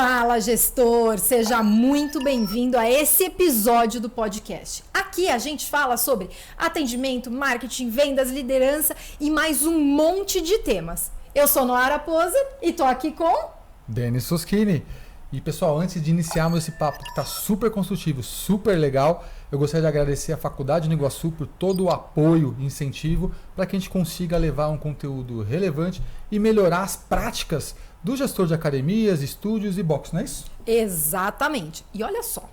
Fala, gestor! Seja muito bem-vindo a esse episódio do podcast. Aqui a gente fala sobre atendimento, marketing, vendas, liderança e mais um monte de temas. Eu sou Noara Poser e tô aqui com... Denis Soschini. E pessoal, antes de iniciarmos esse papo que está super construtivo, super legal, eu gostaria de agradecer à Faculdade do Iguaçu por todo o apoio e incentivo para que a gente consiga levar um conteúdo relevante e melhorar as práticas do gestor de academias, estúdios e box, não é isso? Exatamente. E olha só,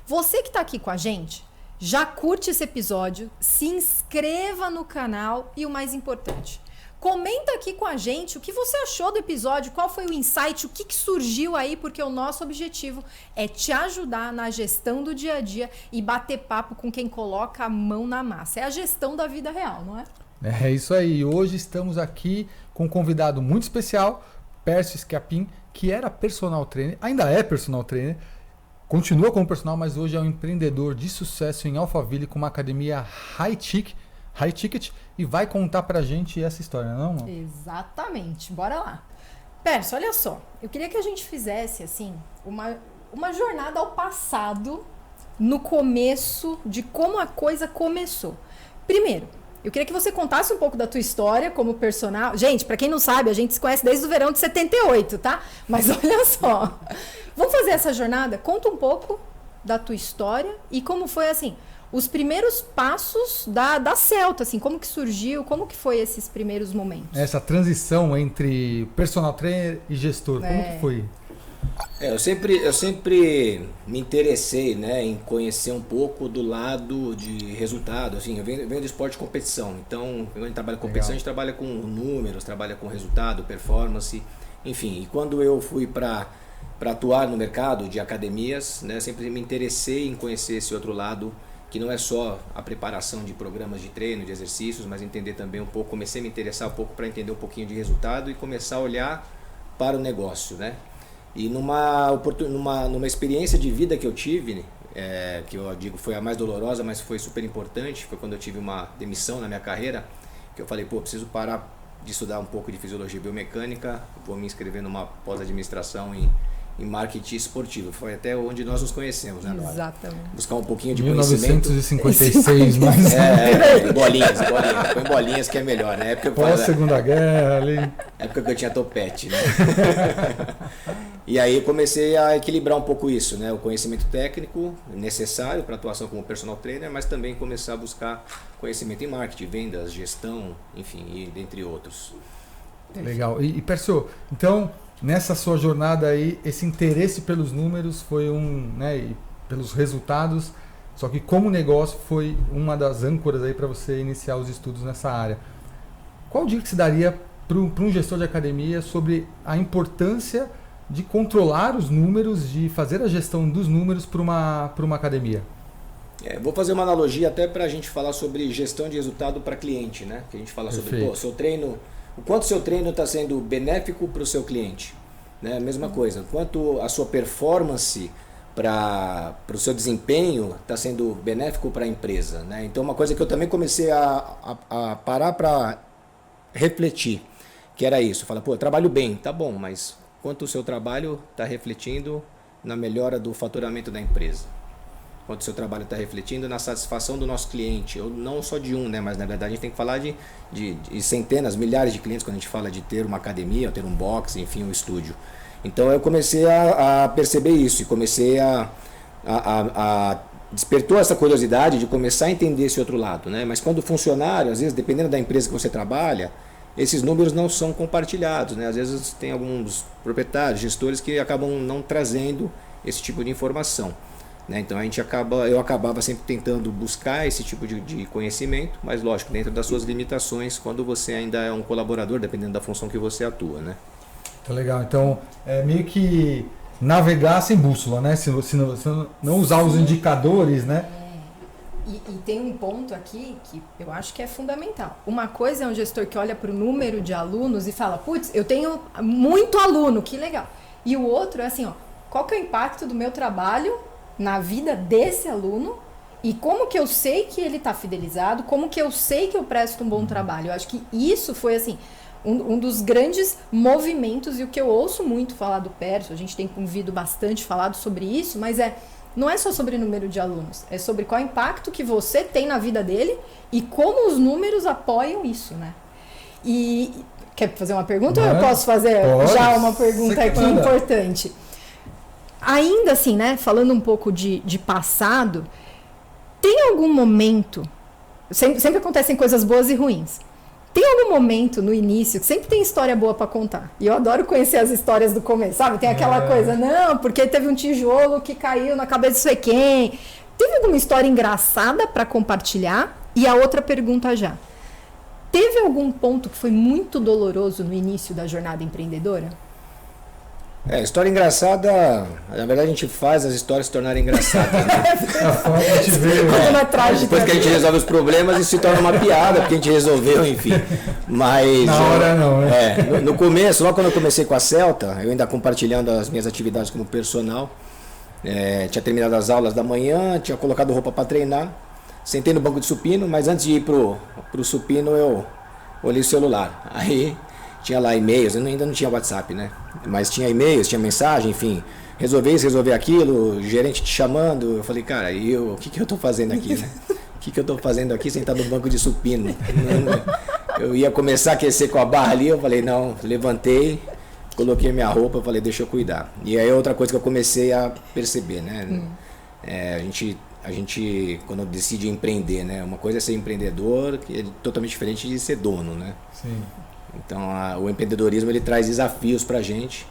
você que está aqui com a gente, já curte esse episódio, se inscreva no canal e o mais importante, comenta aqui com a gente o que você achou do episódio, qual foi o insight, o que surgiu aí, porque o nosso objetivo é te ajudar na gestão do dia a dia e bater papo com quem coloca a mão na massa. É a gestão da vida real, não é? É isso aí. Hoje estamos aqui com um convidado muito especial, Pércio Schiappin, que era personal trainer, ainda é personal trainer, continua como personal, mas hoje é um empreendedor de sucesso em Alphaville com uma academia high ticket e vai contar pra gente essa história, não? Exatamente, bora lá. Pércio, olha só, eu queria que a gente fizesse assim uma jornada ao passado, no começo de como a coisa começou. Primeiro, eu queria que você contasse um pouco da tua história como personal. Gente, pra quem não sabe, a gente se conhece desde o verão de 78, tá? Mas olha só, vamos fazer essa jornada? Conta um pouco da tua história e como foi assim... Os primeiros passos da Celta, assim, como que surgiu, como que foi esses primeiros momentos? Essa transição entre personal trainer e gestor, como que foi? Eu sempre me interessei, né, em conhecer um pouco do lado de resultado. Assim, eu venho do esporte de competição, então quando a gente trabalha com competição, a gente trabalha com números, trabalha com resultado, performance, enfim. E quando eu fui para atuar no mercado de academias, né, sempre me interessei em conhecer esse outro lado, que não é só a preparação de programas de treino, de exercícios, mas entender também um pouco, comecei a me interessar um pouco para entender um pouquinho de resultado e começar a olhar para o negócio, né? E numa experiência de vida que eu tive, que eu digo foi a mais dolorosa, mas foi super importante, foi quando eu tive uma demissão na minha carreira, que eu falei, preciso parar de estudar um pouco de fisiologia e biomecânica, vou me inscrever numa pós-administração em marketing esportivo. Foi até onde nós nos conhecemos, né, Laura? Exatamente. Buscar um pouquinho de conhecimento. 1956, mas... bolinhas. Põe bolinhas que é melhor, né? Pós-segunda guerra ali. Época que eu tinha topete, né? E aí comecei a equilibrar um pouco isso, né? O conhecimento técnico necessário para atuação como personal trainer, mas também começar a buscar conhecimento em marketing, vendas, gestão, enfim, e dentre outros. Legal. E Pércio, então... Nessa sua jornada aí, esse interesse pelos números foi e pelos resultados, só que como negócio foi uma das âncoras aí para você iniciar os estudos nessa área. Qual dica que se daria para um gestor de academia sobre a importância de controlar os números, de fazer a gestão dos números para uma academia? Vou fazer uma analogia até para a gente falar sobre gestão de resultado para cliente, né? Que a gente fala sobre seu treino. O quanto seu treino está sendo benéfico para o seu cliente, né? Mesma coisa, quanto a sua performance para o seu desempenho está sendo benéfico para a empresa, né? Então uma coisa que eu também comecei a parar para refletir, que era isso, fala, eu trabalho bem, tá bom, mas quanto o seu trabalho está refletindo na melhora do faturamento da empresa? Quanto o seu trabalho está refletindo na satisfação do nosso cliente, ou não só de um, né? Mas na verdade a gente tem que falar de centenas, milhares de clientes quando a gente fala de ter uma academia, ou ter um box, enfim, um estúdio. Então eu comecei a perceber isso e comecei a despertou essa curiosidade de começar a entender esse outro lado, né? Mas quando funcionário, às vezes, dependendo da empresa que você trabalha, esses números não são compartilhados, né? Às vezes tem alguns proprietários, gestores que acabam não trazendo esse tipo de informação. Então eu acabava sempre tentando buscar esse tipo de conhecimento, mas lógico, dentro das suas limitações, quando você ainda é um colaborador, dependendo da função que você atua, né? Tá legal, então é meio que navegar sem bússola, né? Se não usar os indicadores, né? E tem um ponto aqui que eu acho que é fundamental. Uma coisa é um gestor que olha para o número de alunos e fala, putz, eu tenho muito aluno, que legal. E o outro é assim, qual que é o impacto do meu trabalho na vida desse aluno e como que eu sei que ele está fidelizado, como que eu sei que eu presto um bom trabalho. Eu acho que isso foi assim, um dos grandes movimentos, e o que eu ouço muito falar do Pércio, a gente tem ouvido bastante falado sobre isso, mas não é só sobre número de alunos, é sobre qual impacto que você tem na vida dele e como os números apoiam isso, né? E quer fazer uma pergunta ou eu posso fazer já uma pergunta aqui importante? Ainda assim, né, falando um pouco de passado, tem algum momento, sempre acontecem coisas boas e ruins, tem algum momento no início que sempre tem história boa para contar? E eu adoro conhecer as histórias do começo, sabe? Tem aquela coisa, não, porque teve um tijolo que caiu na cabeça de não sei quem. Teve alguma história engraçada para compartilhar? E a outra pergunta já. Teve algum ponto que foi muito doloroso no início da jornada empreendedora? História engraçada, na verdade a gente faz as histórias se tornarem engraçadas, né? Depois que a gente resolve os problemas, isso se torna uma piada, porque a gente resolveu, enfim. Mas na hora não, né? No começo, logo quando eu comecei com a Celta, eu ainda compartilhando as minhas atividades como personal, tinha terminado as aulas da manhã, tinha colocado roupa para treinar, sentei no banco de supino, mas antes de ir pro supino eu olhei o celular. Aí tinha lá e-mails, eu ainda não tinha WhatsApp, né? Mas tinha e-mails, tinha mensagem, enfim. Resolver isso, resolver aquilo, gerente te chamando. Eu falei, cara, o que eu tô fazendo aqui, né? O que eu tô fazendo aqui sentado no banco de supino? Eu ia começar a aquecer com a barra ali, eu falei, não, levantei, coloquei minha roupa, falei, deixa eu cuidar. E aí outra coisa que eu comecei a perceber, né? A gente, quando decide empreender, né? Uma coisa é ser empreendedor, que é totalmente diferente de ser dono, né? Sim. Então o empreendedorismo ele traz desafios pra gente,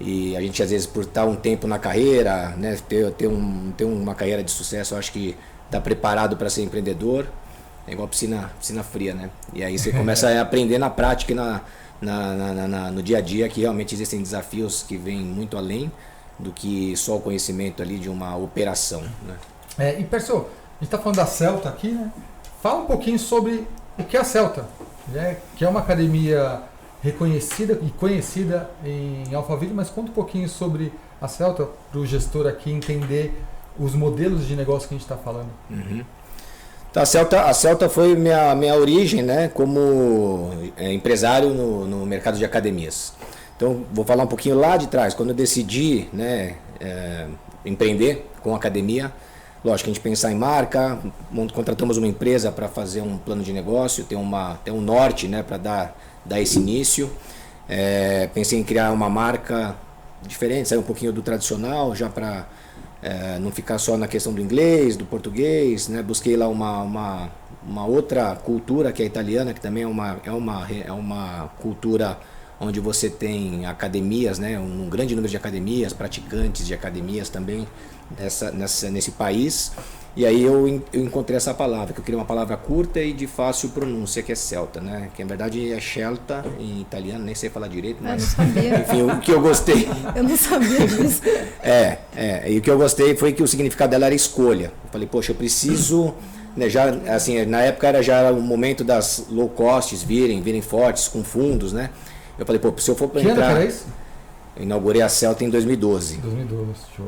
e a gente às vezes por estar um tempo na carreira, né, ter uma carreira de sucesso, eu acho que tá preparado para ser empreendedor, é igual piscina fria, né? E aí você começa a aprender na prática e no dia a dia que realmente existem desafios que vêm muito além do que só o conhecimento ali de uma operação, né? E Pércio, a gente está falando da Celta aqui, né? Fala um pouquinho sobre o que é a Celta, né? Que é uma academia reconhecida e conhecida em Alphaville, mas conta um pouquinho sobre a Celta para o gestor aqui entender os modelos de negócio que a gente está falando. Uhum. Então, a Celta foi minha origem, né, como empresário no mercado de academias. Então vou falar um pouquinho lá de trás, quando eu decidi, né, empreender com academia. Lógico, a gente pensar em marca, contratamos uma empresa para fazer um plano de negócio, ter um norte, né, para dar esse início. Pensei em criar uma marca diferente, sair um pouquinho do tradicional, já para não ficar só na questão do inglês, do português, né? Busquei lá uma outra cultura que é a italiana, que também é uma cultura onde você tem academias, né? Um grande número de academias, praticantes de academias também nesse país. E aí eu encontrei essa palavra, que eu queria uma palavra curta e de fácil pronúncia, que é Celta, né? Que na verdade é Scelta em italiano, nem sei falar direito, mas não sabia. Enfim, o que eu gostei. Eu não sabia disso. E o que eu gostei foi que o significado dela era escolha. Eu falei, poxa, eu preciso, né, já assim, na época já era o momento das low costs virem fortes com fundos, né? Eu falei, pô, se eu for para entrar, que ano era isso? Eu inaugurei a Celta em 2012. 2012, show.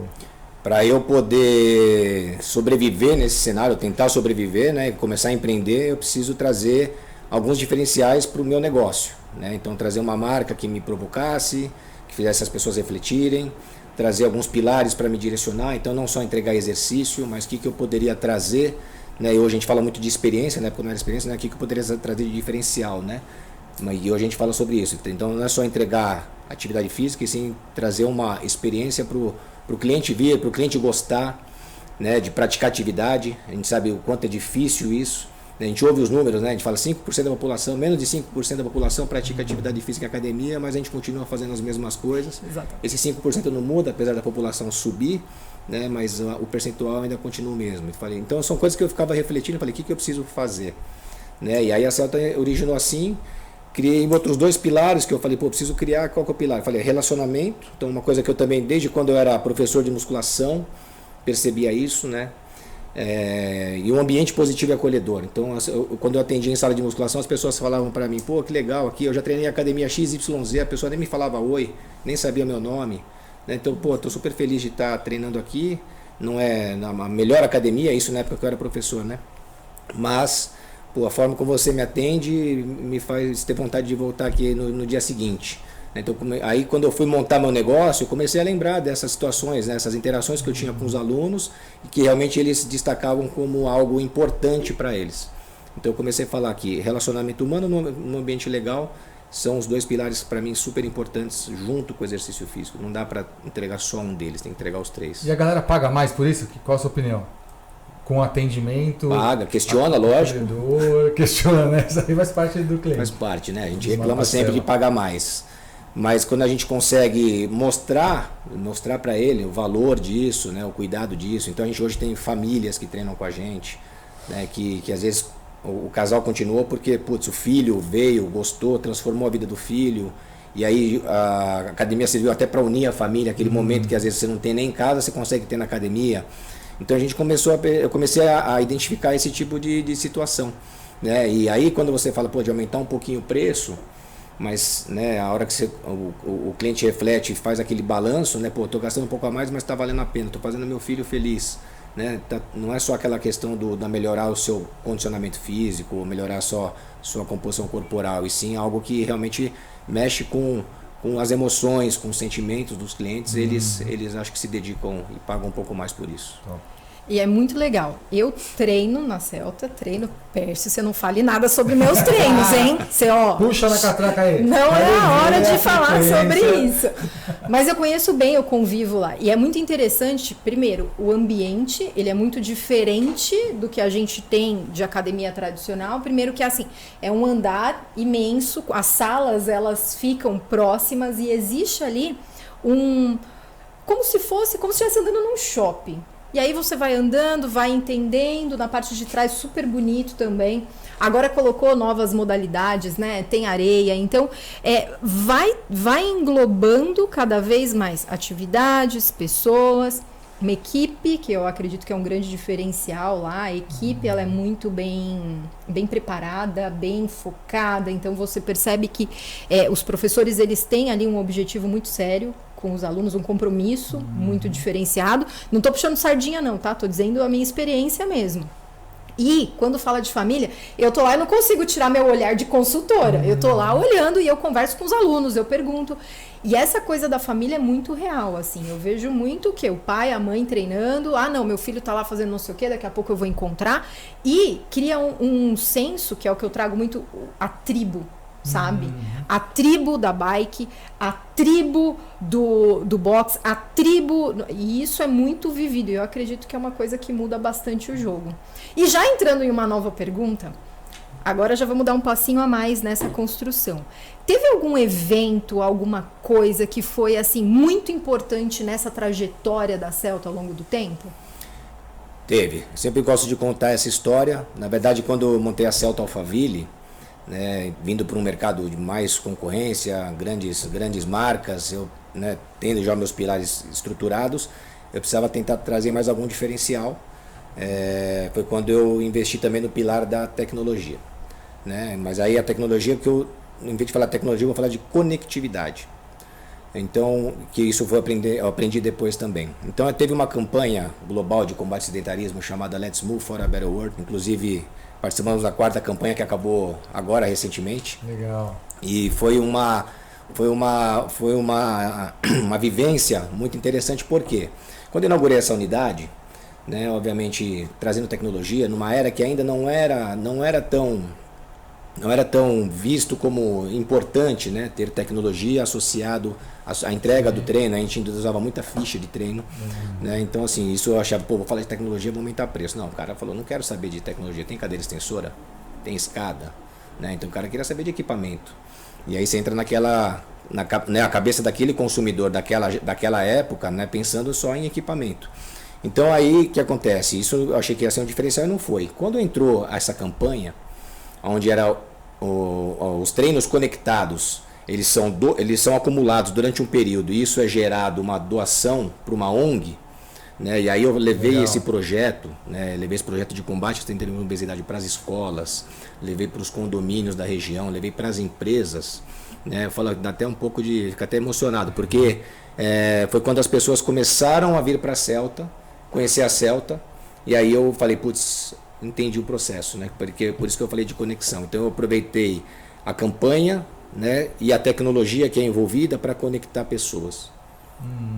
Para eu poder sobreviver nesse cenário, tentar sobreviver, né, e começar a empreender, eu preciso trazer alguns diferenciais para o meu negócio, né? Então trazer uma marca que me provocasse, que fizesse as pessoas refletirem, trazer alguns pilares para me direcionar. Então não só entregar exercício, mas o que eu poderia trazer, né? E hoje a gente fala muito de experiência, né? Porque não era experiência, né? O que eu poderia trazer de diferencial, né? E hoje a gente fala sobre isso. Então não é só entregar atividade física, e sim trazer uma experiência para o cliente vir, para o cliente gostar, né, de praticar atividade. A gente sabe o quanto é difícil isso, né? A gente ouve os números, né? A gente fala 5% da população, menos de 5% da população pratica atividade física em academia, mas a gente continua fazendo as mesmas coisas. Exatamente. Esse 5% não muda, apesar da população subir, né? Mas o percentual ainda continua o mesmo. Então são coisas que eu ficava refletindo, falei, o que eu preciso fazer? Né? E aí a Celta originou assim. Criei outros dois pilares que eu falei, preciso criar. Qual que é o pilar? Eu falei, relacionamento. Então uma coisa que eu também, desde quando eu era professor de musculação, percebia isso, né? E um ambiente positivo e acolhedor. Então quando eu atendia em sala de musculação, as pessoas falavam para mim, pô, que legal aqui, eu já treinei em academia XYZ, a pessoa nem me falava oi, nem sabia meu nome, né? Então, tô super feliz de estar treinando aqui. Não é a melhor academia, isso na época que eu era professor, né? Mas pô, a forma como você me atende me faz ter vontade de voltar aqui no dia seguinte. Então, aí quando eu fui montar meu negócio, eu comecei a lembrar dessas situações, né, essas interações que eu tinha com os alunos e que realmente eles destacavam como algo importante para eles. Então eu comecei a falar que relacionamento humano num ambiente legal são os 2 pilares para mim super importantes junto com o exercício físico. Não dá para entregar só um deles, tem que entregar os 3. E a galera paga mais por isso? Qual a sua opinião? Com atendimento... Paga, questiona, lógico. Questiona, né? Isso aí faz parte do cliente. Faz parte, né? A gente reclama sempre de pagar mais. Mas quando a gente consegue mostrar para ele o valor disso, né? O cuidado disso. Então a gente hoje tem famílias que treinam com a gente, né? Que às vezes o casal continuou porque, putz, o filho veio, gostou, transformou a vida do filho. E aí a academia serviu até para unir a família, aquele momento que às vezes você não tem nem em casa, você consegue ter na academia. Então eu comecei a identificar esse tipo de situação, né? E aí quando você fala, pô, de aumentar um pouquinho o preço, mas, né, a hora que o cliente reflete e faz aquele balanço, né, pô, estou gastando um pouco a mais, mas está valendo a pena, estou fazendo meu filho feliz, né? Não é só aquela questão da melhorar o seu condicionamento físico, melhorar só sua composição corporal, e sim algo que realmente mexe com as emoções, com os sentimentos dos clientes. Eles acho que se dedicam e pagam um pouco mais por isso. E é muito legal. Eu treino na Celta, treino Pércio. Você não fale nada sobre meus treinos, hein? Você, ó, puxa na catraca aí. Não é a hora de falar sobre isso. Mas eu conheço bem, eu convivo lá. E é muito interessante, primeiro, o ambiente, ele é muito diferente do que a gente tem de academia tradicional. Primeiro que, assim, é um andar imenso, as salas, elas ficam próximas e existe ali como se estivesse andando num shopping. E aí você vai andando, vai entendendo, na parte de trás super bonito também. Agora colocou novas modalidades, né? Tem areia, então vai englobando cada vez mais atividades, pessoas, uma equipe, que eu acredito que é um grande diferencial lá. A equipe, ela é muito bem preparada, bem focada, então você percebe que os professores, eles têm ali um objetivo muito sério com os alunos, um compromisso muito diferenciado. Não estou puxando sardinha não, tá? Estou dizendo a minha experiência mesmo. E quando fala de família, eu tô lá e não consigo tirar meu olhar de consultora. Eu tô lá olhando e eu converso com os alunos, eu pergunto. E essa coisa da família é muito real, assim. Eu vejo muito o quê? O pai, a mãe treinando. Ah, não, meu filho tá lá fazendo não sei o quê, daqui a pouco eu vou encontrar. E cria um senso, que é o que eu trago muito, a tribo. Sabe? A tribo da bike, a tribo do boxe, a tribo... E isso é muito vivido. E eu acredito que é uma coisa que muda bastante o jogo. E já entrando em uma nova pergunta, agora já vamos dar um passinho a mais nessa construção. Teve algum evento, alguma coisa que foi assim muito importante nessa trajetória da Celta ao longo do tempo? Teve. Sempre gosto de contar essa história. Na verdade, quando eu montei a Celta Alphaville, né, vindo para um mercado de mais concorrência, grandes marcas, eu, né, tendo já meus pilares estruturados, eu precisava tentar trazer mais algum diferencial. Foi quando eu investi também no pilar da tecnologia, né? Mas aí a tecnologia, que eu, em vez de falar tecnologia, eu vou falar de conectividade. Então, que isso eu aprendi depois também. Então, teve uma campanha global de combate ao sedentarismo chamada Let's Move for a Better World. Inclusive, participamos da 4ª campanha, que acabou agora recentemente. Legal. E foi uma vivência muito interessante, porque quando eu inaugurei essa unidade, né, obviamente trazendo tecnologia numa era que ainda não era tão visto como importante, né, ter tecnologia associado à entrega do treino. A gente ainda usava muita ficha de treino, né? Então assim, isso eu achava, vou falar de tecnologia, vou aumentar preço. Não, o cara falou, não quero saber de tecnologia. Tem cadeira extensora, tem escada, né? Então o cara queria saber de equipamento. E aí você entra na cabeça daquele consumidor daquela época, né, pensando só em equipamento. Então aí o que acontece? Isso eu achei que ia ser um diferencial e não foi. Quando entrou essa campanha, onde era os treinos conectados, eles são acumulados durante um período, e isso é gerado uma doação para uma ONG, né? E aí eu levei esse projeto, né? Levei esse projeto de combate à sedentarismo e obesidade para as escolas, levei para os condomínios da região, levei para as empresas, né? Eu falo, dá até um pouco fico até emocionado, porque foi quando as pessoas começaram a vir para a Celta, conhecer a Celta, e aí eu falei, putz, entendi o processo, né? Porque, por isso que eu falei de conexão. Então eu aproveitei a campanha, né, e a tecnologia que é envolvida para conectar pessoas.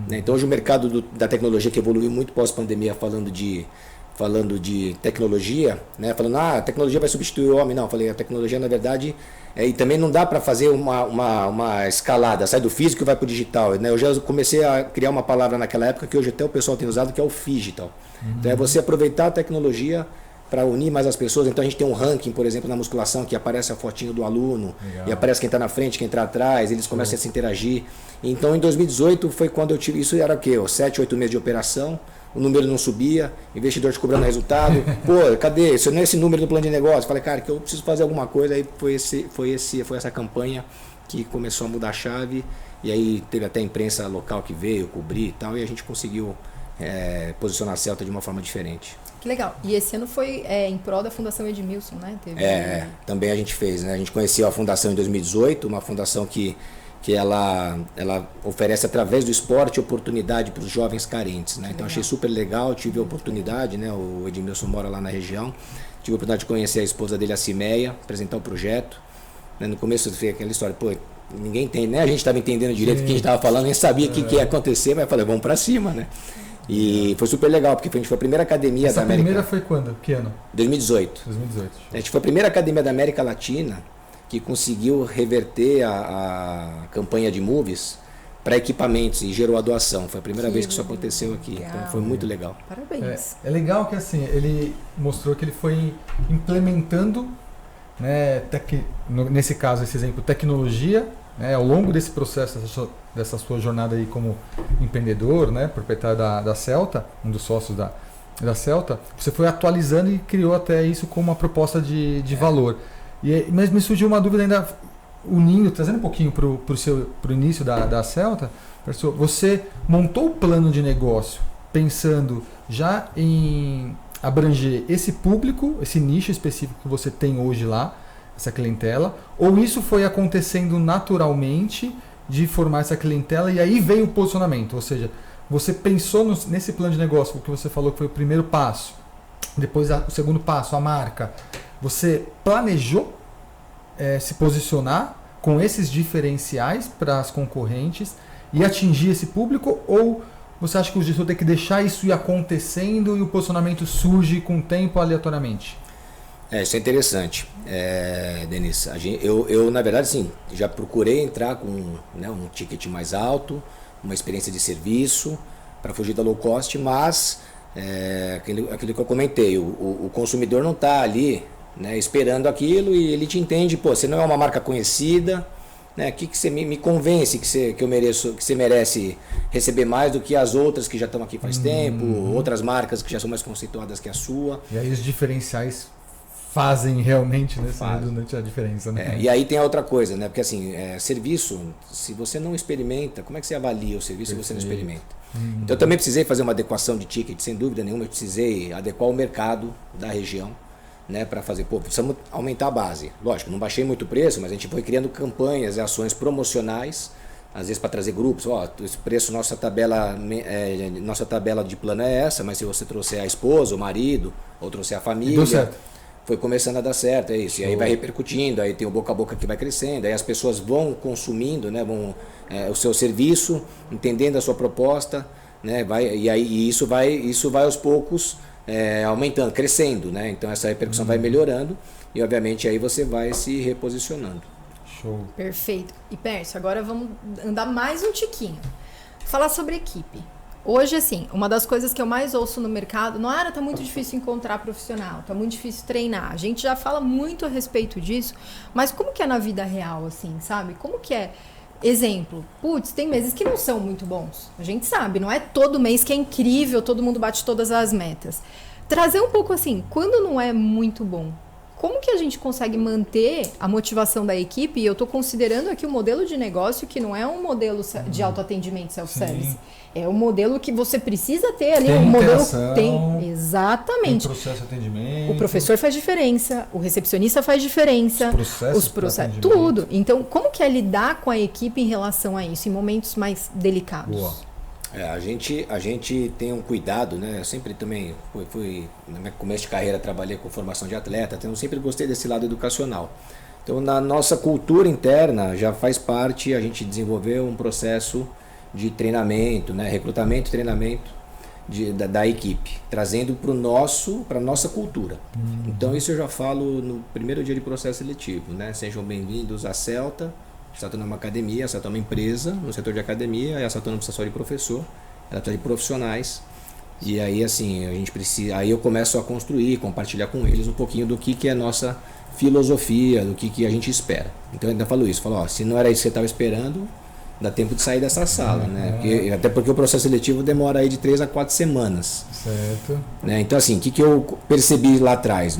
Né? Então hoje o mercado da tecnologia que evoluiu muito pós-pandemia falando de tecnologia, né? Falando, a tecnologia vai substituir o homem. Não, eu falei, a tecnologia na verdade, e também não dá para fazer uma escalada, sai do físico e vai para o digital. Né? Eu já comecei a criar uma palavra naquela época que hoje até o pessoal tem usado, que é o Phygital. Então é você aproveitar a tecnologia para unir mais as pessoas. Então a gente tem um ranking, por exemplo, na musculação, que aparece a fotinho do aluno, legal, e aparece quem está na frente, quem está atrás, eles começam a se interagir. Então em 2018 foi quando eu tive, isso era o quê? 7, 8 meses de operação, o número não subia, investidor te cobrando resultado, pô, cadê? Isso não é esse número do plano de negócio. Falei, cara, que eu preciso fazer alguma coisa. Aí foi essa campanha que começou a mudar a chave, e aí teve até a imprensa local que veio cobrir e tal, e a gente conseguiu posicionar a Celta de uma forma diferente. Que legal. E esse ano foi em prol da Fundação Edmilson, né? Também a gente fez, né? A gente conheceu a fundação em 2018, uma fundação que ela oferece através do esporte oportunidade para os jovens carentes, né? Então achei super legal, tive a oportunidade, né? O Edmilson mora lá na região, tive a oportunidade de conhecer a esposa dele, a Cimeia, apresentar o projeto. Né? No começo eu falei aquela história, pô, ninguém entende, né? A gente estava entendendo direito o que a gente estava falando, nem sabia o que ia acontecer, mas eu falei, vamos para cima, né? E foi super legal, porque a gente foi a primeira academia da América... Essa primeira foi quando? Que ano? 2018. 2018. A gente foi a primeira academia da América Latina que conseguiu reverter a campanha de movies para equipamentos e gerou a doação. Foi a primeira vez que isso aconteceu aqui. Legal. Então foi muito legal. Parabéns. É legal que assim, ele mostrou que ele foi implementando, né, nesse caso, esse exemplo, tecnologia, né, ao longo desse processo, dessa sua jornada aí como empreendedor, né, proprietário da Celta, um dos sócios da Celta, você foi atualizando e criou até isso como uma proposta de valor. Mas me surgiu uma dúvida ainda, unindo, trazendo um pouquinho para o início da Celta. Você montou o plano de negócio pensando já em abranger esse público, esse nicho específico que você tem hoje lá, essa clientela, ou isso foi acontecendo naturalmente de formar essa clientela e aí veio o posicionamento? Ou seja, você pensou nesse plano de negócio, o que você falou que foi o primeiro passo, depois o segundo passo, a marca. Você planejou se posicionar com esses diferenciais para as concorrentes e atingir esse público, ou você acha que o gestor tem que deixar isso ir acontecendo e o posicionamento surge com o tempo aleatoriamente? Isso é interessante, Denise. Eu, na verdade, sim, já procurei entrar com um ticket mais alto, uma experiência de serviço para fugir da low cost, mas aquilo que eu comentei, o consumidor não está ali, né, esperando aquilo, e ele te entende, pô, você não é uma marca conhecida, né, que você me convence que eu mereço, que você merece receber mais do que as outras que já estão aqui faz tempo, outras marcas que já são mais conceituadas que a sua. E aí os diferenciais fazem realmente, né, a diferença, né? E aí tem a outra coisa, né, porque assim, serviço, se você não experimenta, como é que você avalia o serviço se você não experimenta? Então eu também precisei fazer uma adequação de ticket, sem dúvida nenhuma, eu precisei adequar o mercado da região, né, para fazer, precisamos aumentar a base. Lógico, não baixei muito o preço, mas a gente foi criando campanhas e ações promocionais, às vezes para trazer grupos, esse preço, nossa tabela de plano é essa, mas se você trouxer a esposa, o marido, ou trouxer a família, deu certo. Foi começando a dar certo, é isso. Show. E aí vai repercutindo, aí tem o boca a boca que vai crescendo, aí as pessoas vão consumindo, né, o seu serviço, entendendo a sua proposta, né, e isso vai aos poucos aumentando, crescendo, né? Então essa repercussão vai melhorando e obviamente aí você vai se reposicionando. Show. Perfeito. E Pércio, agora vamos andar mais um tiquinho. Falar sobre equipe. Hoje, assim, uma das coisas que eu mais ouço no mercado, tá muito difícil encontrar profissional, tá muito difícil treinar. A gente já fala muito a respeito disso, mas como que é na vida real, assim, sabe? Como que é? Exemplo, tem meses que não são muito bons. A gente sabe, não é todo mês que é incrível, todo mundo bate todas as metas. Trazer um pouco assim, quando não é muito bom, como que a gente consegue manter a motivação da equipe? E eu estou considerando aqui o modelo de negócio que não é um modelo de autoatendimento self-service. É um modelo que você precisa ter ali. Tem modelo tem exatamente. Tem processo de atendimento. O professor faz diferença, o recepcionista faz diferença. Os processos, tudo. Então, como que é lidar com a equipe em relação a isso, em momentos mais delicados? Boa. A gente tem um cuidado, né? Eu sempre também fui no meu começo de carreira, trabalhei com formação de atleta, então eu sempre gostei desse lado educacional. Então, na nossa cultura interna, já faz parte a gente desenvolver um processo de treinamento, né? Recrutamento e treinamento da equipe, trazendo para a nossa cultura. Então, isso eu já falo no primeiro dia de processo seletivo, né? Sejam bem-vindos à Celta. A Celta não é uma academia, a Celta é uma empresa no setor de academia, e a Celta não precisa só de professor, ela precisa de profissionais. E aí, assim, aí eu começo a construir, compartilhar com eles um pouquinho do que é a nossa filosofia, do que a gente espera. Então eu ainda falo isso, se não era isso que você estava esperando, dá tempo de sair dessa sala, né? Até porque o processo seletivo demora aí de 3 a 4 semanas. Certo. Né? Então, assim, o que eu percebi lá atrás?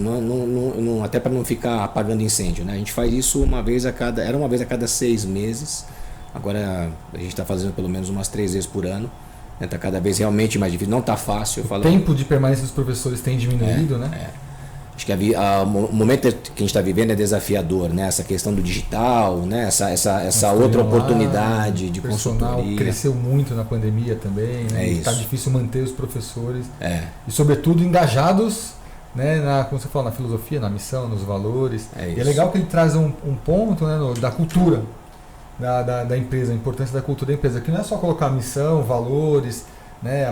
Até para não ficar apagando incêndio, né? A gente faz isso era uma vez a cada 6 meses. Agora a gente está fazendo pelo menos umas 3 vezes por ano. Está cada vez realmente mais difícil, não está fácil. O tempo de permanência dos professores tem diminuído, né? Acho que o momento que a gente está vivendo é desafiador, né? Essa questão do digital, né? Essa outra oportunidade de consultoria. O personal cresceu muito na pandemia também, né? Está difícil manter os professores e, sobretudo, engajados, né? Como você falou, na filosofia, na missão, nos valores. E é legal que ele traz um ponto, né? Da cultura da empresa, a importância da cultura da empresa, que não é só colocar missão, valores, né?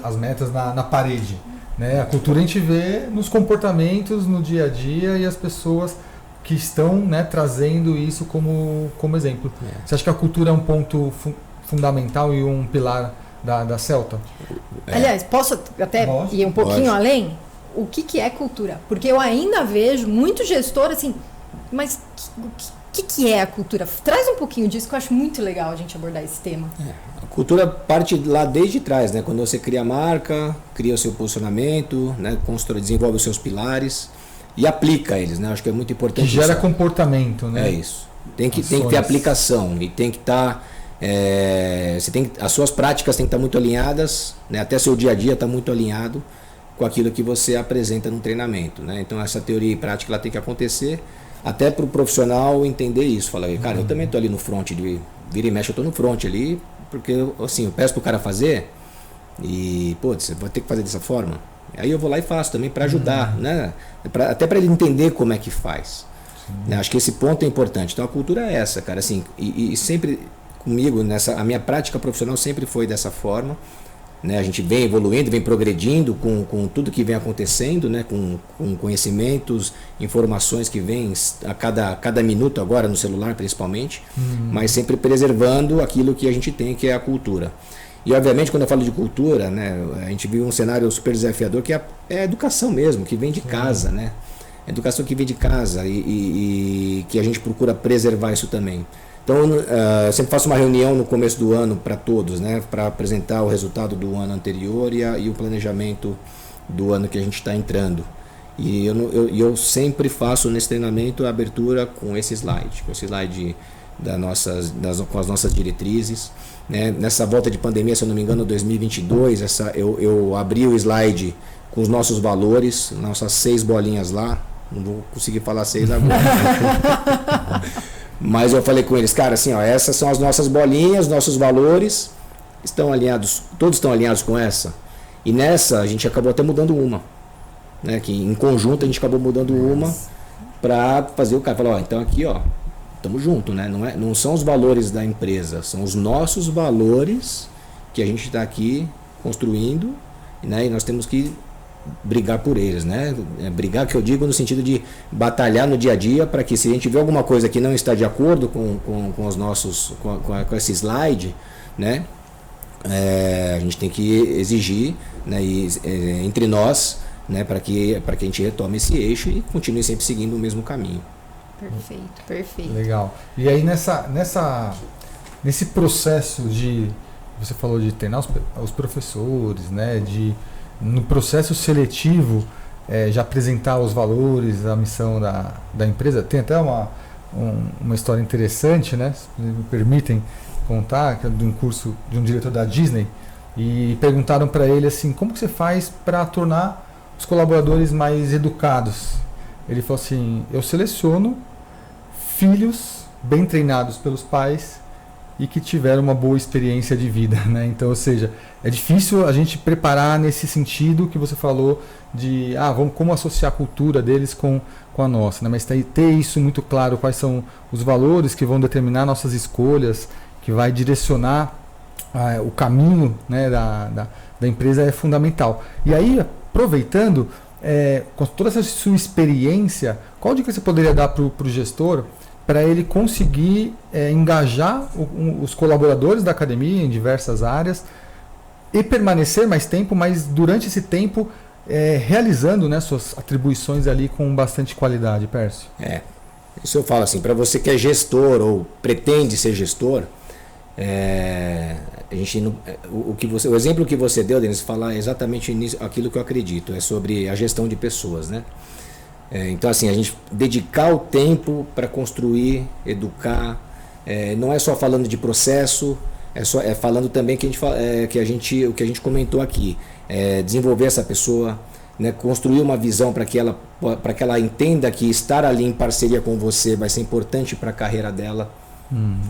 As metas na parede. Né? A cultura a gente vê nos comportamentos, no dia a dia, e as pessoas que estão, né, trazendo isso como exemplo. Você acha que a cultura é um ponto fundamental e um pilar da Celta? Aliás, posso até ir um pouquinho além? O que é cultura? Porque eu ainda vejo muito gestor assim, mas o que é a cultura? Traz um pouquinho disso, que eu acho muito legal a gente abordar esse tema. A cultura parte lá desde trás, né? Quando você cria a marca, cria o seu posicionamento, né? Desenvolve os seus pilares e aplica eles, né? Acho que é muito importante. Que gera comportamento, né? É isso. Tem que ter aplicação e tem que estar... as suas práticas têm que estar muito alinhadas, né? Até seu dia a dia está muito alinhado com aquilo que você apresenta no treinamento, né? Então essa teoria e prática ela tem que acontecer até para o profissional entender isso. Falar, cara, eu também estou ali no front, vira e mexe, eu estou no front ali, porque assim, eu peço para o cara fazer e, você vai ter que fazer dessa forma. Aí eu vou lá e faço também para ajudar, né? Até para ele entender como é que faz. Né? Acho que esse ponto é importante. Então a cultura é essa, cara, assim, e sempre comigo, a minha prática profissional sempre foi dessa forma. Né, a gente vem evoluindo, vem progredindo com tudo que vem acontecendo, né, com conhecimentos, informações que vêm a cada minuto agora no celular principalmente, mas sempre preservando aquilo que a gente tem, que é a cultura. E obviamente quando eu falo de cultura, né, a gente vive um cenário super desafiador que é a educação mesmo, que vem de casa, né? A educação que vem de casa e que a gente procura preservar isso também. Então, eu sempre faço uma reunião no começo do ano para todos, né, para apresentar o resultado do ano anterior e o planejamento do ano que a gente está entrando. E eu sempre faço nesse treinamento a abertura com esse slide com as nossas diretrizes. Né. Nessa volta de pandemia, se eu não me engano, 2022, eu abri o slide com os nossos valores, nossas 6 bolinhas lá. Não vou conseguir falar 6 agora. Mas eu falei com eles, cara, assim, essas são as nossas bolinhas, nossos valores, estão alinhados, todos estão alinhados com essa. E nessa a gente acabou até mudando uma, né? Que em conjunto a gente acabou mudando uma para fazer o cara falar, então aqui, estamos juntos, né? Não são os valores da empresa, são os nossos valores que a gente está aqui construindo, né? E nós temos que brigar por eles, né? Brigar, que eu digo no sentido de batalhar no dia a dia para que, se a gente vê alguma coisa que não está de acordo com os nossos com esse slide, né? A gente tem que exigir, né? Entre nós, né? Para que a gente retome esse eixo e continue sempre seguindo o mesmo caminho. Perfeito. Legal. E aí nesse processo você falou de treinar os professores, né? No processo seletivo, já apresentar os valores, a missão da empresa. Tem até uma história interessante, né? Se me permitem contar, que é de um curso de um diretor da Disney, e perguntaram para ele assim, como que você faz para tornar os colaboradores mais educados? Ele falou assim, eu seleciono filhos bem treinados pelos pais e que tiveram uma boa experiência de vida, né? Então, ou seja, é difícil a gente preparar nesse sentido que você falou de como associar a cultura deles com a nossa, né? Mas ter isso muito claro, quais são os valores que vão determinar nossas escolhas, que vai direcionar o caminho, né, da empresa é fundamental. E aí, aproveitando, com toda essa sua experiência, qual dica você poderia dar para o gestor para ele conseguir engajar os colaboradores da academia em diversas áreas e permanecer mais tempo, mas durante esse tempo realizando, né, suas atribuições ali com bastante qualidade, Pércio? Isso eu falo assim, para você que é gestor ou pretende ser gestor, a gente não, o exemplo que você deu, Denis, falar exatamente aquilo que eu acredito, é sobre a gestão de pessoas, né? Então, assim, a gente dedicar o tempo para construir, educar, não é só falando de processo, é falando também que o que a gente comentou aqui, desenvolver essa pessoa, né, construir uma visão para que ela entenda que estar ali em parceria com você vai ser importante para a carreira dela.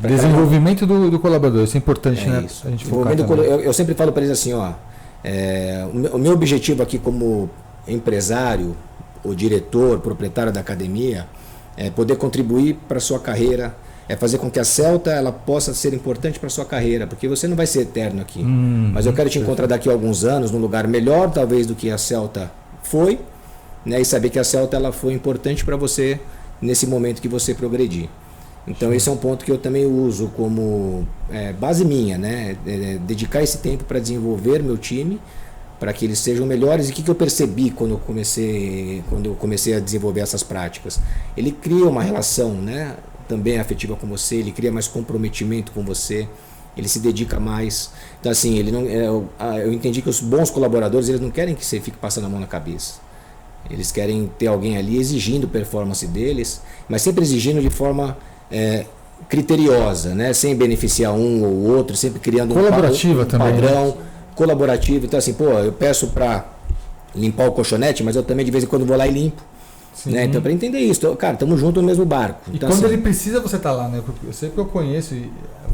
Desenvolvimento do colaborador, isso é importante, né? Isso. A gente eu sempre falo para eles assim, o meu objetivo aqui como empresário, o diretor, proprietário da academia, é poder contribuir para a sua carreira, é fazer com que a Celta ela possa ser importante para a sua carreira, porque você não vai ser eterno aqui. Mas eu quero te encontrar daqui a alguns anos num lugar melhor, talvez, do que a Celta foi, né, e saber que a Celta ela foi importante para você nesse momento que você progredir. Então, esse é um ponto que eu também uso como base minha, né? Dedicar esse tempo para desenvolver meu time, para que eles sejam melhores. E o que eu percebi quando eu comecei a desenvolver essas práticas? Ele cria uma relação, né, também afetiva com você, ele cria mais comprometimento com você, ele se dedica mais. Então, assim, eu entendi que os bons colaboradores, eles não querem que você fique passando a mão na cabeça. Eles querem ter alguém ali exigindo performance deles, mas sempre exigindo de forma criteriosa, né? Sem beneficiar um ou outro, sempre criando um padrão, né? Colaborativo. Então, assim, eu peço para limpar o colchonete, mas eu também de vez em quando vou lá e limpo. Né? Então, para entender isso, cara, estamos juntos no mesmo barco. E então, quando assim, ele precisa, você tá lá, né? Eu sei que eu conheço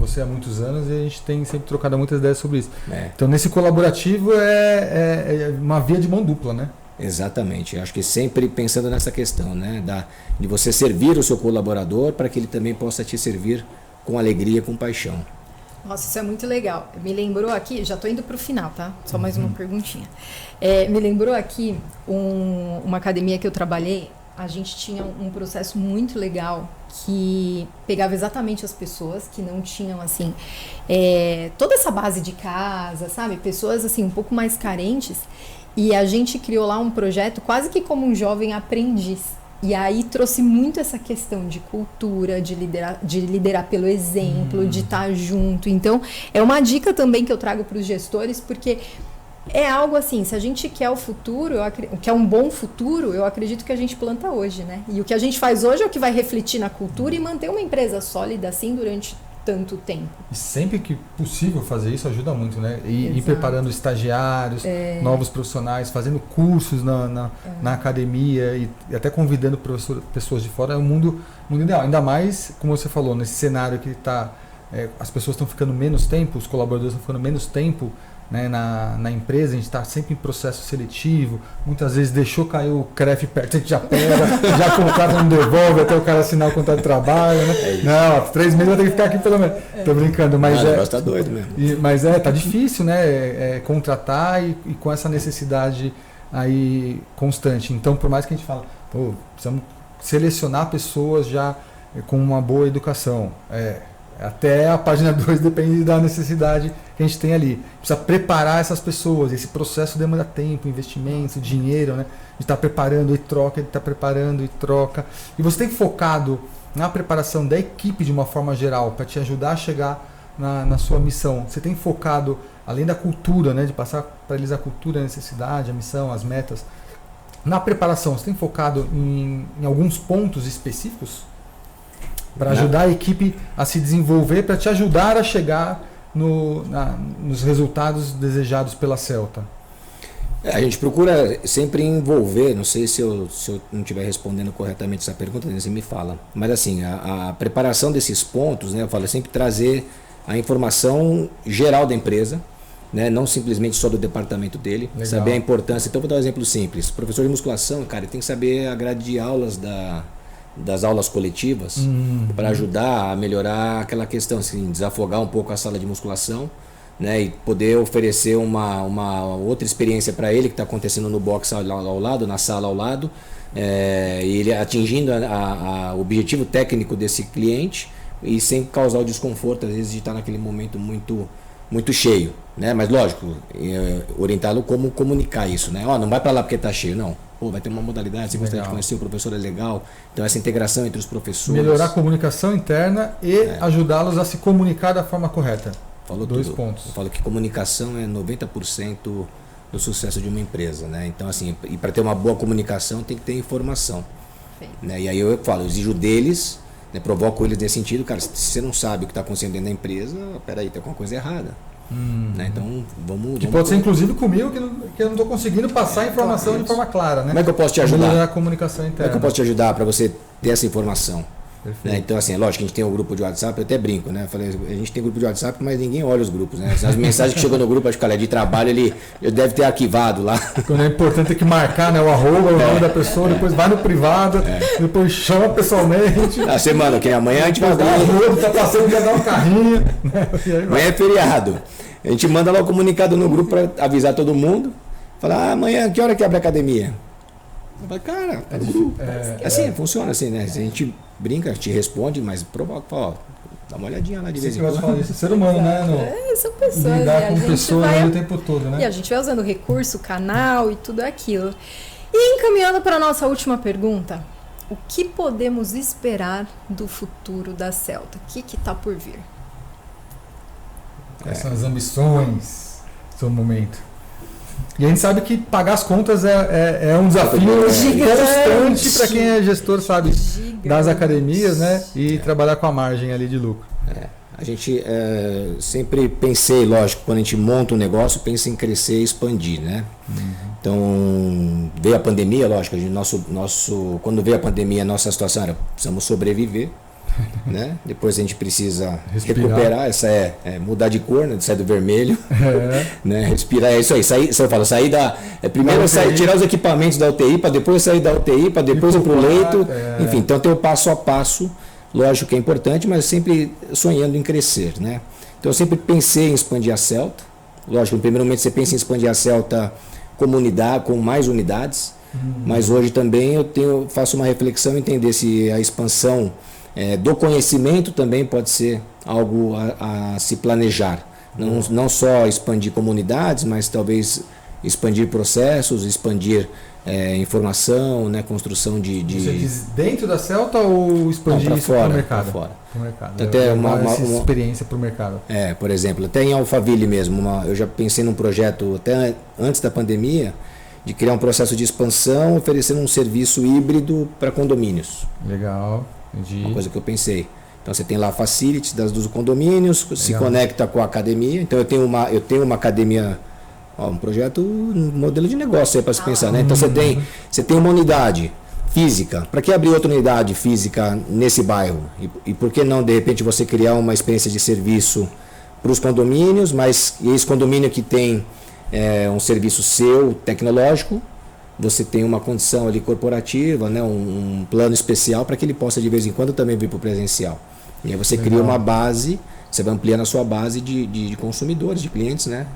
você há muitos anos e a gente tem sempre trocado muitas ideias sobre isso. Então, nesse colaborativo é uma via de mão dupla, né? Exatamente, eu acho que sempre pensando nessa questão, né, de você servir o seu colaborador para que ele também possa te servir com alegria, com paixão. Nossa, isso é muito legal. Me lembrou aqui, já estou indo para o final, tá? Só mais uma perguntinha. Me lembrou aqui uma academia que eu trabalhei, a gente tinha um processo muito legal que pegava exatamente as pessoas que não tinham, assim, toda essa base de casa, sabe? Pessoas, assim, um pouco mais carentes. E a gente criou lá um projeto quase que como um jovem aprendiz. E aí trouxe muito essa questão de cultura, de liderar pelo exemplo, de estar junto. Então, é uma dica também que eu trago para os gestores, porque é algo assim, se a gente quer o futuro, quer um bom futuro, eu acredito que a gente planta hoje, né? E o que a gente faz hoje é o que vai refletir na cultura e manter uma empresa sólida assim durante tanto tempo. E sempre que possível fazer isso ajuda muito, né? Ir preparando estagiários, novos profissionais, fazendo cursos na academia e até convidando pessoas de fora. É um mundo ideal. Ainda mais, como você falou, nesse cenário que as pessoas estão ficando menos tempo, os colaboradores estão ficando menos tempo, né, na empresa, a gente está sempre em processo seletivo, muitas vezes deixou cair o CREF perto, a gente já pega, já contrata, não devolve até o cara assinar o contrato de trabalho, né? Não, 3 meses vai ter que ficar aqui pelo menos. Tô brincando, mas tá doido mesmo. Mas tá difícil, né? Contratar e com essa necessidade aí constante. Então, por mais que a gente fala, precisamos selecionar pessoas já com uma boa educação. Até a página 2 depende da necessidade que a gente tem ali. Precisa preparar essas pessoas. Esse processo demanda tempo, investimento, dinheiro, né? A gente está preparando e troca, ele está preparando e troca. E você tem focado na preparação da equipe de uma forma geral para te ajudar a chegar na sua missão. Você tem focado, além da cultura, né? De passar para eles a cultura, a necessidade, a missão, as metas. Na preparação, você tem focado em alguns pontos específicos? Para ajudar a equipe a se desenvolver, para te ajudar a chegar nos resultados desejados pela Celta. A gente procura sempre envolver, não sei se eu não estiver respondendo corretamente essa pergunta, você me fala. Mas assim, a preparação desses pontos, né, eu falo, é sempre trazer a informação geral da empresa, né? Não simplesmente só do departamento dele. Legal. Saber a importância. Então, vou dar um exemplo simples. Professor de musculação, cara, ele tem que saber a grade de aulas das aulas coletivas para ajudar a melhorar aquela questão, assim, desafogar um pouco a sala de musculação, né? E poder oferecer uma outra experiência para ele que está acontecendo no box ao lado, na sala ao lado, e ele atingindo o objetivo técnico desse cliente e sem causar o desconforto, às vezes, de estar naquele momento muito cheio, né? Mas lógico, orientá-lo como comunicar isso, né? Não vai para lá porque está cheio, não. Pô, vai ter uma modalidade, você gostaria de conhecer, o professor é legal. Então essa integração entre os professores. Melhorar a comunicação interna e ajudá-los a se comunicar da forma correta. Falou 2 tudo. pontos. Eu falo que comunicação é 90% do sucesso de uma empresa, né? Então assim, e para ter uma boa comunicação tem que ter informação, né? E aí eu falo, eu exijo deles, né, provoco eles nesse sentido, cara, se você não sabe o que está acontecendo dentro da empresa, peraí, tem alguma coisa errada. Né? Então vamos pode ser inclusive comigo que eu não estou conseguindo passar a informação de forma clara, né? Como é que eu posso te ajudar? Melhorar a comunicação interna. Como é que eu posso te ajudar para você ter essa informação? Né? Então assim, lógico que a gente tem um grupo de WhatsApp, eu até brinco, né? Falei, a gente tem grupo de WhatsApp, mas ninguém olha os grupos, né? As mensagens que chegam no grupo, acho que ela é de trabalho, ele deve ter arquivado lá. Quando é importante ter que marcar, né, o arroba, o nome da pessoa, depois vai no privado, depois chama pessoalmente. Na semana, que amanhã a gente vai abrir. Tá passando, já dá um carrinho. Né? Amanhã é feriado. A gente manda lá o comunicado no grupo para avisar todo mundo. Falar, amanhã, que hora que abre a academia? Eu falo, cara, assim, funciona assim, né? A gente brinca, a gente responde, mas provoca, dá uma olhadinha lá de vez em quando. Isso é ser humano, né? São pessoas. Lidar com pessoas o tempo todo, né? E a gente vai usando recurso, canal e tudo aquilo. E encaminhando para a nossa última pergunta, o que podemos esperar do futuro da Celta? O que está por vir? Quais são as ambições do seu momento? E a gente sabe que pagar as contas é um desafio constante para quem é gestor, sabe, das academias, né? E trabalhar com a margem ali de lucro. A gente sempre pensei, lógico, quando a gente monta um negócio, pensa em crescer e expandir, né? Então, veio a pandemia, lógico, quando veio a pandemia, a nossa situação era, precisamos sobreviver. Né? Depois a gente precisa recuperar, mudar de cor, né? Sair do vermelho, né? Respirar, é isso aí. Primeiro tirar os equipamentos da UTI, para depois sair da UTI, para depois ir para o leito. Enfim, então tem o passo a passo, lógico que é importante, mas sempre sonhando em crescer, né? Então eu sempre pensei em expandir a Celta. Lógico, no primeiro momento você pensa em expandir a Celta com mais unidades, mas hoje também faço uma reflexão, entender se a expansão do conhecimento também pode ser algo a se planejar. Não só expandir comunidades, mas talvez expandir processos, expandir informação, né, construção de... Você diz dentro da Celta ou expandir isso para o mercado? Para fora. Até uma experiência para o mercado. Por exemplo, até em Alphaville mesmo, eu já pensei num projeto até antes da pandemia, de criar um processo de expansão, oferecendo um serviço híbrido para condomínios. Legal. Entendi. Uma coisa que eu pensei. Então você tem lá facilities dos condomínios, se conecta com a academia. Então eu tenho uma academia, um projeto, um modelo de negócio aí para se pensar, né? Então você tem uma unidade física. Para que abrir outra unidade física nesse bairro? E por que não, de repente, você criar uma experiência de serviço para os condomínios, mas esse condomínio que tem um serviço seu, tecnológico, você tem uma condição ali corporativa, né, um plano especial para que ele possa de vez em quando também vir para o presencial. E aí você cria uma base, você vai ampliando a sua base de consumidores, de clientes, né,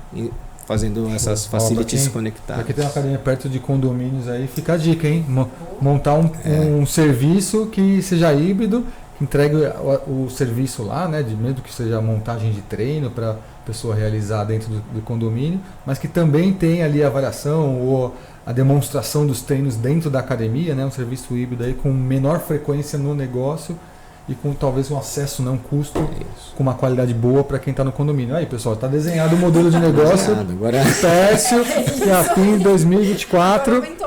fazendo essas facilities conectadas. Para quem tem uma academia perto de condomínios aí, fica a dica, hein? Montar um serviço que seja híbrido, que entregue o serviço lá, né, mesmo que seja montagem de treino para a pessoa realizar dentro do condomínio, mas que também tenha ali a avaliação ou a demonstração dos treinos dentro da academia, né? Um serviço híbrido aí com menor frequência no negócio e com talvez um acesso, não custo, com uma qualidade boa para quem está no condomínio. Aí, pessoal, está desenhado o modelo de negócio Pécio, que aqui em 2024.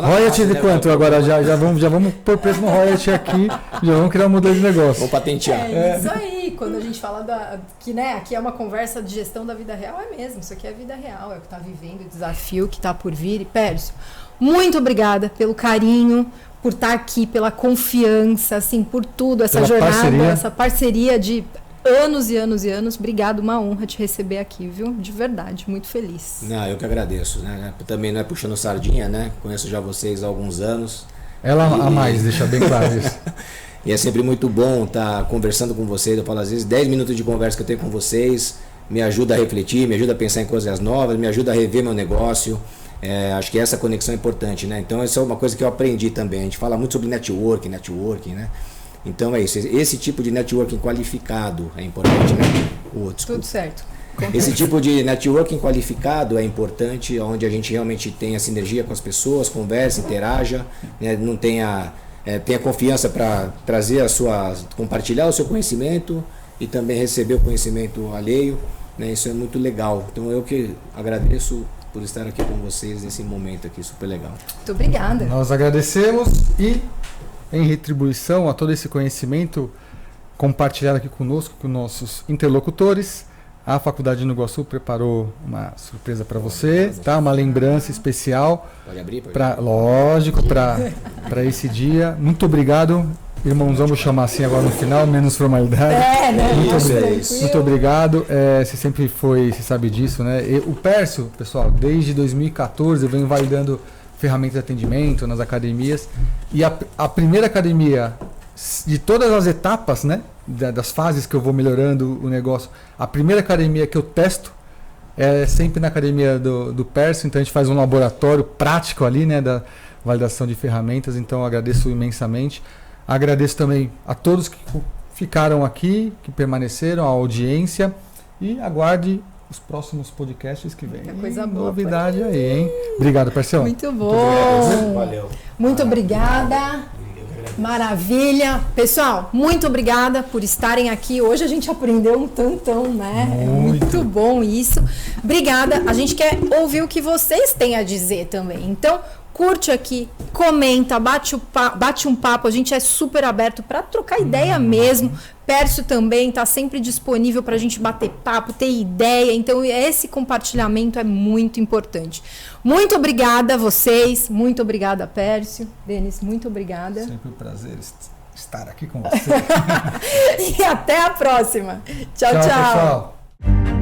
Royalty de quanto agora? Já vamos pôr preço no royalty aqui, já vamos criar um modelo de negócio. Vamos patentear. Isso aí. Quando a gente fala que, né, aqui é uma conversa de gestão da vida real, é mesmo. Isso aqui é a vida real, é o que está vivendo, o desafio que está por vir. E Pércio, muito obrigada pelo carinho, por estar aqui, pela confiança, assim, por tudo, essa jornada, essa parceria de anos e anos e anos. Obrigado, uma honra te receber aqui, viu? De verdade, muito feliz. Não, eu que agradeço, né? Também não é puxando sardinha, né? Conheço já vocês há alguns anos. Ela a mais, deixa bem claro isso. E é sempre muito bom estar conversando com vocês. Eu falo, às vezes, 10 minutos de conversa que eu tenho com vocês me ajuda a refletir, me ajuda a pensar em coisas novas, me ajuda a rever meu negócio. Acho que essa conexão é importante, né? Então, essa é uma coisa que eu aprendi também. A gente fala muito sobre networking, né? Então, é isso. Esse tipo de networking qualificado é importante, né? Tudo certo. Esse tipo de networking qualificado é importante, onde a gente realmente tenha sinergia com as pessoas, conversa, interaja, né? Não tenha confiança para trazer compartilhar o seu conhecimento e também receber o conhecimento alheio, né? Isso é muito legal. Então eu que agradeço por estar aqui com vocês nesse momento aqui, super legal. Muito obrigada. Nós agradecemos e, em retribuição a todo esse conhecimento compartilhado aqui conosco, com nossos interlocutores, a Faculdade do Iguaçu preparou uma surpresa para você, tá? Uma lembrança especial. Pode abrir? Lógico, para esse dia. Muito obrigado, irmãos. Vamos chamar assim agora no final, menos formalidade. Né? Muito obrigado. Você sempre foi, você sabe disso, né? O Pércio, pessoal, desde 2014 eu venho validando ferramentas de atendimento nas academias. E a primeira academia de todas as etapas, né? Das fases que eu vou melhorando o negócio, a primeira academia que eu testo é sempre na academia do Pércio. Então a gente faz um laboratório prático ali, né, da validação de ferramentas. Então eu agradeço imensamente. Agradeço também a todos que ficaram aqui, que permaneceram, a audiência, e aguarde os próximos podcasts que vem. Que coisa boa. Novidade aí, hein? Obrigado, Percião. Muito bom. Valeu. Muito obrigada. Maravilha. Pessoal, muito obrigada por estarem aqui. Hoje a gente aprendeu um tantão, né? Muito bom isso. Obrigada. A gente quer ouvir o que vocês têm a dizer também. Então, curte aqui, comenta, bate um papo. A gente é super aberto para trocar ideia mesmo. Pércio também está sempre disponível para a gente bater papo, ter ideia. Então, esse compartilhamento é muito importante. Muito obrigada a vocês. Muito obrigada, Pércio. Denis, muito obrigada. Sempre um prazer estar aqui com você. E até a próxima. Tchau, Tchau, pessoal.